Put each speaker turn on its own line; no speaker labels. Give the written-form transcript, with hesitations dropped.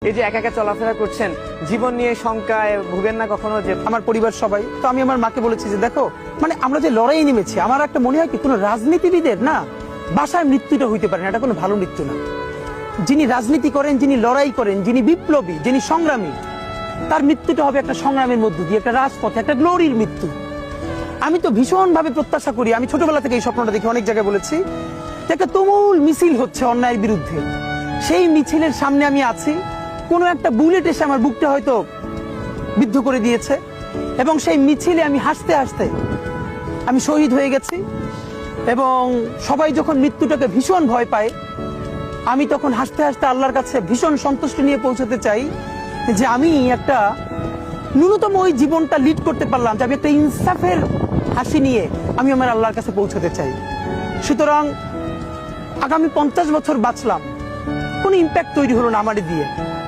এই যে একা একা চলাফেরা করছেন, জীবন নিয়ে শঙ্কায় ভুগেন না কখনো? যে
আমার পরিবার সবাই তো, আমি আমার মাকে বলেছি যে দেখো, মানে আমরা যে লড়াই নেমেছি, আমার একটা মনে হয় কি, কোনো রাজনীতিবিদের না বাসায় মৃত্যুটা হইতে পারে না, এটা কোনো ভালো মৃত্যু না। যিনি রাজনীতি করেন, যিনি লড়াই করেন, যিনি বিপ্লবী, যিনি সংগ্রামী, তার মৃত্যুটা হবে একটা সংগ্রামের মধ্য দিয়ে, একটা রাজপথে, একটা গ্লোরির মৃত্যু। আমি তো ভীষণ ভাবে প্রত্যাশা করি, আমি ছোটবেলা থেকে এই স্বপ্নটা দেখি, অনেক জায়গায় বলেছি, যে একটা তুমুল মিছিল হচ্ছে অন্যায়ের বিরুদ্ধে, সেই মিছিলের সামনে আমি আছি, কোনো একটা বুলেট এসে আমার বুকটা হয়তো বিদ্ধ করে দিয়েছে, এবং সেই মিছিলে আমি হাসতে হাসতে আমি শহীদ হয়ে গেছি। এবং সবাই যখন মৃত্যুটাকে ভীষণ ভয় পায়, আমি তখন হাসতে হাসতে আল্লাহর কাছে ভীষণ সন্তুষ্টি নিয়ে পৌঁছতে চাই যে আমি একটা ন্যূনতম ওই জীবনটা লিড করতে পারলাম, যে আমি একটা ইনসাফের হাসি নিয়ে আমি আমার আল্লাহর কাছে পৌঁছতে চাই। সুতরাং আগামী 50 বছর বাঁচলাম, কোনো ইম্প্যাক্ট তৈরি হলো না আমারে দিয়ে।